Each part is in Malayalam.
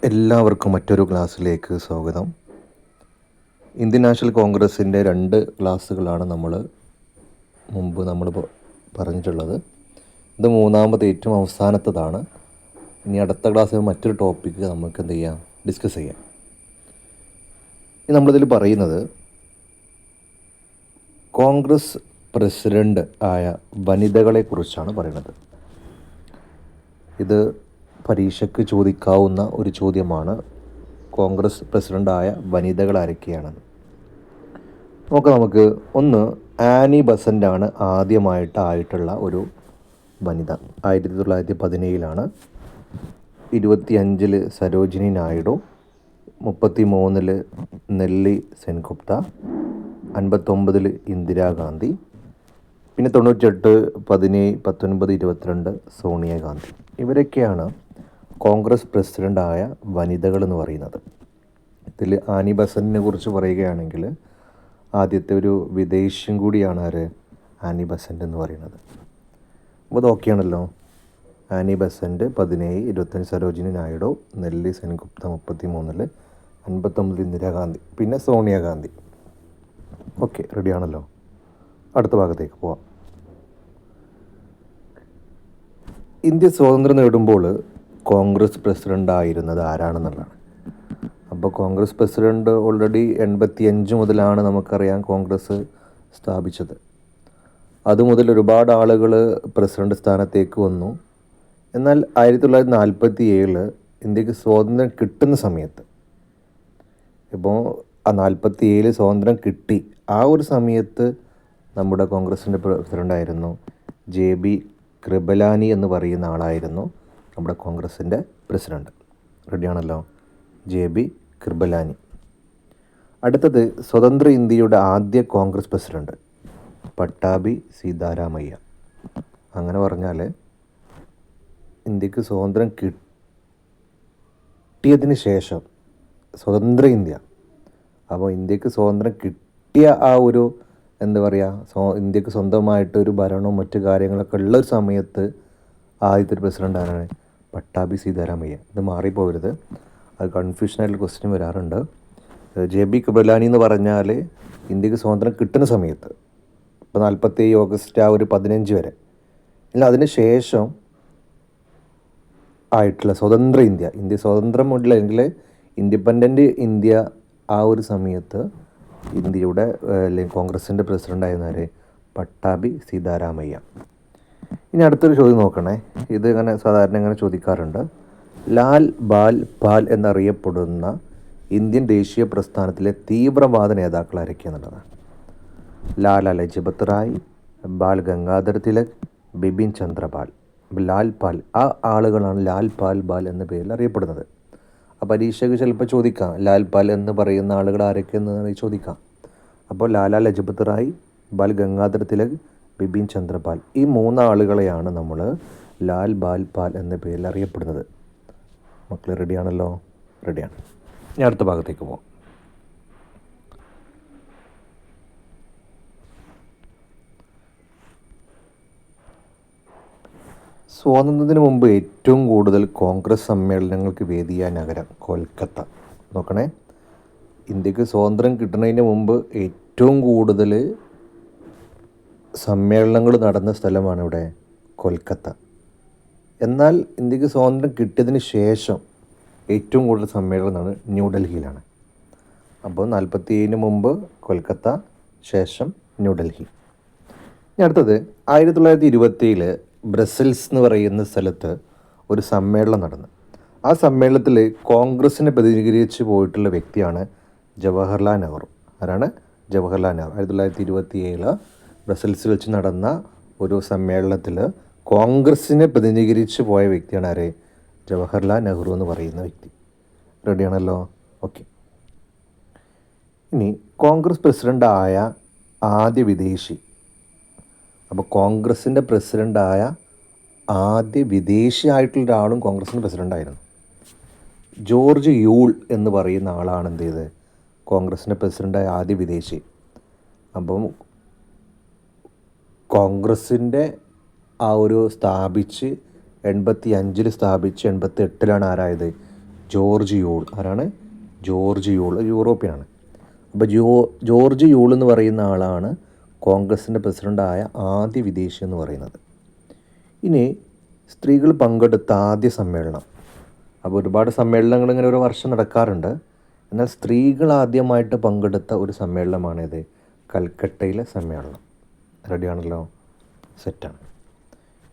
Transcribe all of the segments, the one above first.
എല്ലാവർക്കും മറ്റൊരു ക്ലാസ്സിലേക്ക് സ്വാഗതം. ഇന്ത്യൻ നാഷണൽ കോൺഗ്രസിൻ്റെ 2 ക്ലാസ്സുകളാണ് മുമ്പ് നമ്മൾ പറഞ്ഞിട്ടുള്ളത്. ഇത് മൂന്നാമത്തെ ഏറ്റവും അവസാനത്തതാണ്. ഇനി അടുത്ത ക്ലാസ്സിൽ മറ്റൊരു ടോപ്പിക്ക് നമുക്ക് ഡിസ്കസ് ചെയ്യാം. ഇനി നമ്മളിതിൽ പറയുന്നത് കോൺഗ്രസ് പ്രസിഡൻ്റ് ആയ വനിതകളെക്കുറിച്ചാണ് പറയുന്നത്. ഇത് പരീക്ഷയ്ക്ക് ചോദിക്കാവുന്ന ഒരു ചോദ്യമാണ്. കോൺഗ്രസ് പ്രസിഡൻ്റായ വനിതകൾ ആരൊക്കെയാണെന്ന് നമുക്ക് ഒന്ന് ആനി ബസൻ്റാണ് ആദ്യമായിട്ടുള്ള ഒരു വനിത. 1917 25 സരോജിനി നായിഡു, 33 നെല്ലി സെൻഗുപ്ത, 59 ഇന്ദിരാഗാന്ധി, പിന്നെ 98 17 19 22 സോണിയാഗാന്ധി. ഇവരൊക്കെയാണ് കോൺഗ്രസ് പ്രസിഡൻ്റായ വനിതകൾ എന്ന് പറയുന്നത്. ഇതിൽ ആനി ബസന്റിനെ കുറിച്ച് പറയുകയാണെങ്കിൽ ആദ്യത്തെ ഒരു വിദേശിയും കൂടിയാണ് ആനി ബസന്റ് എന്ന് പറയുന്നത്. അപ്പോൾ അത് ഓക്കെയാണല്ലോ. Annie Besant 17 25 Sarojini Naidu, Nellie Sengupta 33 59 Indira Gandhi, പിന്നെ സോണിയാഗാന്ധി. ഓക്കെ, റെഡിയാണല്ലോ. അടുത്ത ഭാഗത്തേക്ക് പോവാം. ഇന്ത്യ സ്വാതന്ത്ര്യം നേടുമ്പോൾ കോൺഗ്രസ് പ്രസിഡൻ്റ് ആയിരുന്നത് ആരാണെന്നുള്ളതാണ്. അപ്പോൾ കോൺഗ്രസ് പ്രസിഡൻ്റ് ഓൾറെഡി 85 മുതലാണ് നമുക്കറിയാം കോൺഗ്രസ് സ്ഥാപിച്ചത്. അതുമുതൽ ഒരുപാട് ആളുകൾ പ്രസിഡൻ്റ് സ്ഥാനത്തേക്ക് വന്നു. എന്നാൽ 1947 ഇന്ത്യക്ക് സ്വാതന്ത്ര്യം കിട്ടുന്ന സമയത്ത്, ഇപ്പോൾ ആ 47 സ്വാതന്ത്ര്യം കിട്ടി, ആ ഒരു സമയത്ത് നമ്മുടെ കോൺഗ്രസിൻ്റെ പ്രസിഡൻ്റായിരുന്നു JB കൃപലാനി എന്ന് പറയുന്ന ആളായിരുന്നു നമ്മുടെ കോൺഗ്രസിൻ്റെ പ്രസിഡന്റ്. റെഡിയാണല്ലോ, JB കൃപലാനി. അടുത്തത് സ്വതന്ത്ര ഇന്ത്യയുടെ ആദ്യ കോൺഗ്രസ് പ്രസിഡന്റ് പട്ടാഭി സീതാരാമയ്യ. അങ്ങനെ പറഞ്ഞാൽ ഇന്ത്യക്ക് സ്വാതന്ത്ര്യം കിട്ടിയതിന് ശേഷം സ്വതന്ത്ര ഇന്ത്യ, അപ്പോൾ ഇന്ത്യക്ക് സ്വാതന്ത്ര്യം കിട്ടിയ ആ ഒരു ഇന്ത്യക്ക് സ്വന്തമായിട്ട് ഒരു ഭരണവും മറ്റു കാര്യങ്ങളൊക്കെ ഉള്ള ഒരു സമയത്ത് ആദ്യത്തെ പ്രസിഡൻ്റാണ് പട്ടാഭി സീതാരാമയ്യ. ഇത് മാറിപ്പോകരുത്, അത് കൺഫ്യൂഷനായിട്ടുള്ള ക്വസ്റ്റ്യൻ വരാറുണ്ട്. JB കൃപലാനി എന്ന് പറഞ്ഞാൽ ഇന്ത്യക്ക് സ്വാതന്ത്ര്യം കിട്ടുന്ന സമയത്ത്, ഇപ്പോൾ 47 ഓഗസ്റ്റ് ആ ഒരു 15 വരെ, അല്ല അതിന് ശേഷം ആയിട്ടുള്ള സ്വതന്ത്ര ഇന്ത്യ സ്വതന്ത്രമുള്ള അല്ലെങ്കിൽ ഇൻഡിപെൻഡൻ്റ് ഇന്ത്യ ആ ഒരു സമയത്ത് ഇന്ത്യയുടെ അല്ലെങ്കിൽ കോൺഗ്രസിൻ്റെ പ്രസിഡൻ്റായിരുന്നാല് പട്ടാഭി സീതാരാമയ്യ. ഇനി അടുത്തൊരു ചോദ്യം നോക്കണേ. ഇത് സാധാരണ ചോദിക്കാറുണ്ട്. ലാൽ ബാൽ പാൽ എന്നറിയപ്പെടുന്ന ഇന്ത്യൻ ദേശീയ പ്രസ്ഥാനത്തിലെ തീവ്രവാദ നേതാക്കൾ ആരൊക്കെയാണെന്നുള്ളതാണ്. ലാല ലജ്പത് റായ്, ബാൽ ഗംഗാധർ തിലക്, ബിപിൻ ചന്ദ്രപാൽ. ലാൽ പാൽ, ആ ആളുകളാണ് ലാൽ പാൽ ബാൽ എന്ന പേരിൽ അറിയപ്പെടുന്നത്. ആ പരീക്ഷയ്ക്ക് ചിലപ്പോൾ ചോദിക്കാം ലാൽ പാൽ എന്ന് പറയുന്ന ആളുകൾ ആരൊക്കെയെന്ന് ചോദിക്കാം. അപ്പോൾ ലാല ലജ്പത് റായ്, ബാൽ ഗംഗാധർ തിലക്, ബിപിൻ ചന്ദ്രപാൽ, ഈ 3 ആളുകളെയാണ് നമ്മൾ ലാൽ ബാൽ പാൽ എന്ന പേരിൽ അറിയപ്പെടുന്നത്. മക്കൾ റെഡിയാണല്ലോ? റെഡിയാണ്. ഇനി അടുത്ത ഭാഗത്തേക്ക് പോകാം. സ്വാതന്ത്ര്യത്തിന് മുമ്പ് ഏറ്റവും കൂടുതൽ കോൺഗ്രസ് സമ്മേളനങ്ങൾക്ക് വേദിയായ നഗരം കൊൽക്കത്ത. നോക്കണേ, ഇന്ത്യക്ക് സ്വാതന്ത്ര്യം കിട്ടുന്നതിന് മുമ്പ് ഏറ്റവും കൂടുതൽ സമ്മേളനങ്ങൾ നടന്ന സ്ഥലമാണ് ഇവിടെ കൊൽക്കത്ത. എന്നാൽ ഇന്ത്യക്ക് സ്വാതന്ത്ര്യം കിട്ടിയതിന് ശേഷം ഏറ്റവും കൂടുതൽ സമ്മേളനം ന്യൂഡൽഹിയിലാണ്. അപ്പോൾ 47 മുമ്പ് കൊൽക്കത്ത, ശേഷം ന്യൂഡൽഹി. ഇനി അടുത്തത് 1927 ബ്രസൽസ് എന്ന് പറയുന്ന സ്ഥലത്ത് ഒരു സമ്മേളനം നടന്നു. ആ സമ്മേളനത്തിൽ കോൺഗ്രസിനെ പ്രതിനിധീകരിച്ച് പോയിട്ടുള്ള വ്യക്തിയാണ് ജവഹർലാൽ നെഹ്റു. ആരാണ്? ജവഹർലാൽ നെഹ്റു. 1927 ബ്രസൽസിൽ വെച്ച് നടന്ന ഒരു സമ്മേളനത്തിൽ കോൺഗ്രസിനെ പ്രതിനിധീകരിച്ച് പോയ വ്യക്തിയാണ് ആര്? ജവഹർലാൽ നെഹ്റു എന്ന് പറയുന്ന വ്യക്തി. റെഡിയാണല്ലോ? ഓക്കെ. ഇനി കോൺഗ്രസ് പ്രസിഡൻ്റായ ആദ്യ വിദേശി. അപ്പോൾ കോൺഗ്രസിൻ്റെ പ്രസിഡൻ്റായ ആദ്യ വിദേശിയായിട്ടുള്ള ഒരാളും കോൺഗ്രസിൻ്റെ പ്രസിഡൻ്റായിരുന്നു. ജോർജ് യൂൾ എന്ന് പറയുന്ന ആളാണ് എന്ത് ചെയ്തത്? കോൺഗ്രസിൻ്റെ പ്രസിഡൻ്റായ ആദ്യ വിദേശി. അപ്പം കോൺഗ്രസിൻ്റെ ആ ഒരു സ്ഥാപിച്ച് 85 സ്ഥാപിച്ച് 88 ആരായത്? George Yule. ആരാണ്? ജോർജ് യൂൾ, യൂറോപ്യനാണ്. അപ്പോൾ ജോർജ് യൂൾ എന്ന് പറയുന്ന ആളാണ് കോൺഗ്രസിൻ്റെ പ്രസിഡൻ്റായ ആദ്യ വിദേശി എന്ന് പറയുന്നത്. ഇനി സ്ത്രീകൾ പങ്കെടുത്ത ആദ്യ സമ്മേളനം. അപ്പോൾ ഒരുപാട് സമ്മേളനങ്ങൾ ഇങ്ങനെ ഒരു വർഷം നടക്കാറുണ്ട്. എന്നാൽ സ്ത്രീകൾ ആദ്യമായിട്ട് പങ്കെടുത്ത ഒരു സമ്മേളനമാണിത്, കൽക്കട്ടയിലെ സമ്മേളനം. റെഡിയാണല്ലോ, സെറ്റാണ്.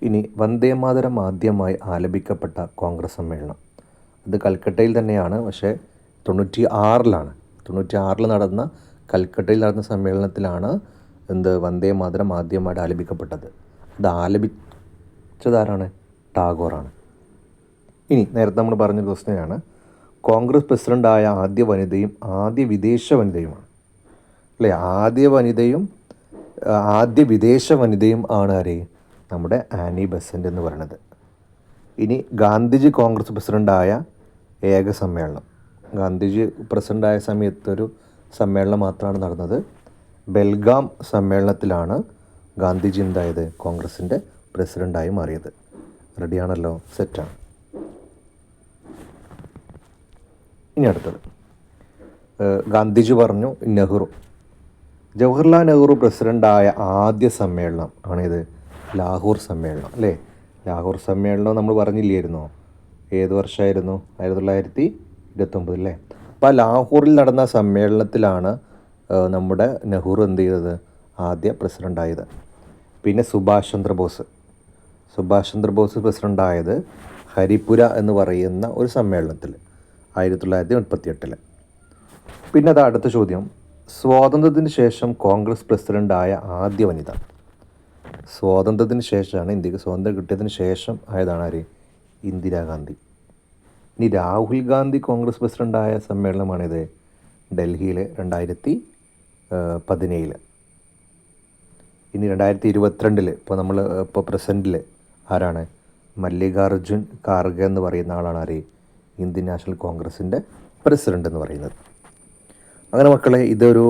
ഇനി വന്ദേമാതരം ആദ്യമായി ആലപിക്കപ്പെട്ട കോൺഗ്രസ് സമ്മേളനം, അത് കൽക്കട്ടയിൽ തന്നെയാണ്. പക്ഷേ 96 നടന്ന കൽക്കട്ടയിൽ നടന്ന സമ്മേളനത്തിലാണ് വന്ദേമാതരം ആദ്യമായിട്ട് ആലപിക്കപ്പെട്ടത്. അത് ആലപിച്ചതാരാണ്? ടാഗോറാണ്. ഇനി നേരത്തെ നമ്മൾ പറഞ്ഞ ക്വസ്റ്റ്യനാണ്, കോൺഗ്രസ് പ്രസിഡൻ്റായ ആദ്യ വനിതയും ആദ്യ വിദേശ വനിതയുമാണ് അല്ലേ? ആദ്യ വിദേശ വനിതയും ആണ് ആര്? നമ്മുടെ ആനി ബെസൻ്റ് എന്ന് പറയുന്നത്. ഇനി ഗാന്ധിജി കോൺഗ്രസ് പ്രസിഡൻ്റായ ഏക സമ്മേളനം. ഗാന്ധിജി പ്രസിഡൻ്റായ സമയത്തൊരു സമ്മേളനം മാത്രമാണ് നടന്നത്. ബെൽഗാം സമ്മേളനത്തിലാണ് ഗാന്ധിജി എന്തായത്? കോൺഗ്രസിൻ്റെ പ്രസിഡൻ്റായി മാറിയത്. റെഡിയാണല്ലോ, സെറ്റാണ്. ഇനി അടുത്തത്, ഗാന്ധിജി പറഞ്ഞു ജവഹർലാൽ നെഹ്റു പ്രസിഡൻ്റായ ആദ്യ സമ്മേളനം ആണിത്, ലാഹോർ സമ്മേളനം അല്ലേ? ലാഹോർ സമ്മേളനം നമ്മൾ പറഞ്ഞില്ലായിരുന്നോ? ഏത് വർഷമായിരുന്നു? 1929 അല്ലേ? അപ്പോൾ ലാഹോറിൽ നടന്ന സമ്മേളനത്തിലാണ് നമ്മുടെ നെഹ്റു എന്ത് ചെയ്തത്? ആദ്യ പ്രസിഡൻ്റായത്. പിന്നെ സുഭാഷ് ചന്ദ്രബോസ് പ്രസിഡൻ്റായത് ഹരിപുര എന്ന് പറയുന്ന ഒരു സമ്മേളനത്തിൽ 1938. പിന്നെ അത് അടുത്ത ചോദ്യം, സ്വാതന്ത്ര്യത്തിന് ശേഷം കോൺഗ്രസ് പ്രസിഡൻ്റായ ആദ്യ വനിത. സ്വാതന്ത്ര്യത്തിന് ശേഷമാണ്, ഇന്ത്യക്ക് സ്വാതന്ത്ര്യം കിട്ടിയതിന് ശേഷം ആയതാണ് ആര്? ഇന്ദിരാഗാന്ധി. ഇനി രാഹുൽ ഗാന്ധി കോൺഗ്രസ് പ്രസിഡൻ്റായ സമ്മേളനമാണിത്, ഡൽഹിയിൽ 2017. ഇനി 2022 ഇപ്പോൾ പ്രസൻറ്റിൽ ആരാണ്? മല്ലികാർജുൻ ഖാർഗെ എന്ന് പറയുന്ന ആളാണ് ആര്? ഇന്ത്യൻ നാഷണൽ കോൺഗ്രസിൻ്റെ പ്രസിഡൻ്റ് എന്ന് പറയുന്നത്. അങ്ങനെ മക്കളെ, ഇതൊരു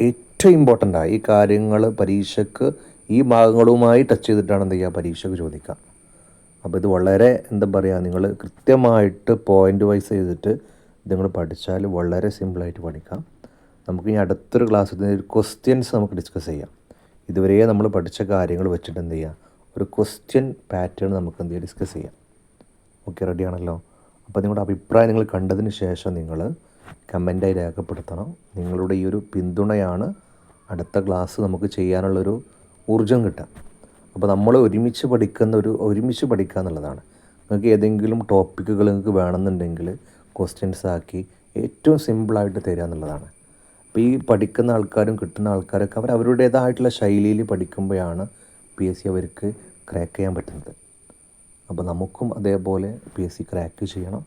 ഏറ്റവും ഇമ്പോർട്ടൻ്റാണ്. ഈ കാര്യങ്ങൾ പരീക്ഷയ്ക്ക് ഈ ഭാഗങ്ങളുമായി ടച്ച് ചെയ്തിട്ടാണ് എന്ത് ചെയ്യുക? പരീക്ഷയ്ക്ക് ചോദിക്കുക. അപ്പോൾ ഇത് വളരെ നിങ്ങൾ കൃത്യമായിട്ട് പോയിൻ്റ് വൈസ് ചെയ്തിട്ട് നിങ്ങൾ പഠിച്ചാൽ വളരെ സിമ്പിളായിട്ട് പഠിക്കാം. നമുക്ക് ഇനി അടുത്തൊരു ക്ലാസ്സിൽ ഒരു ക്വസ്റ്റ്യൻസ് നമുക്ക് ഡിസ്കസ് ചെയ്യാം. ഇതുവരെ നമ്മൾ പഠിച്ച കാര്യങ്ങൾ വെച്ചിട്ട് എന്ത് ചെയ്യുക? ഒരു ക്വസ്റ്റ്യൻ പാറ്റേൺ നമുക്ക് എന്ത് ചെയ്യുക? ഡിസ്കസ് ചെയ്യാം. ഓക്കെ, റെഡിയാണല്ലോ. അപ്പോൾ നിങ്ങളുടെ അഭിപ്രായം നിങ്ങൾ കണ്ടതിന് ശേഷം നിങ്ങൾ കമൻറ്റായി രേഖപ്പെടുത്തണം. നിങ്ങളുടെ ഈ ഒരു പിന്തുണയാണ് അടുത്ത ക്ലാസ് നമുക്ക് ചെയ്യാനുള്ളൊരു ഊർജ്ജം കിട്ടുക. അപ്പോൾ നമ്മൾ ഒരുമിച്ച് പഠിക്കുക എന്നുള്ളതാണ്. നിങ്ങൾക്ക് ഏതെങ്കിലും ടോപ്പിക്കുകൾ നിങ്ങൾക്ക് വേണമെന്നുണ്ടെങ്കിൽ ക്വസ്റ്റ്യൻസ് ആക്കി ഏറ്റവും സിമ്പിളായിട്ട് തരിക എന്നുള്ളതാണ്. അപ്പോൾ ഈ പഠിക്കുന്ന ആൾക്കാരും കിട്ടുന്ന ആൾക്കാരൊക്കെ അവരുടേതായിട്ടുള്ള ശൈലിയിൽ പഠിക്കുമ്പോഴാണ് PSC അവർക്ക് ക്രാക്ക് ചെയ്യാൻ പറ്റുന്നത്. അപ്പോൾ നമുക്കും അതേപോലെ PSC ക്രാക്ക് ചെയ്യണം.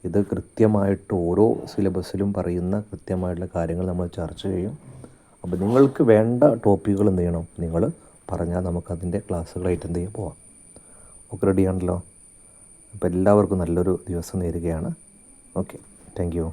ഇത് കൃത്യമായിട്ട് ഓരോ സിലബസിലും പറയുന്ന കൃത്യമായിട്ടുള്ള കാര്യങ്ങൾ നമ്മൾ ചർച്ച ചെയ്യും. അപ്പോൾ നിങ്ങൾക്ക് വേണ്ട ടോപ്പിക്കുകൾ എന്ത് ചെയ്യണം? നിങ്ങൾ പറഞ്ഞാൽ നമുക്കതിൻ്റെ ക്ലാസ്സുകളായിട്ട് എന്ത് ചെയ്യാൻ പോവാം. ഓക്കെ, റെഡിയാണല്ലോ. അപ്പോൾ എല്ലാവർക്കും നല്ലൊരു ദിവസം നേരുകയാണ്. Okay, thank you.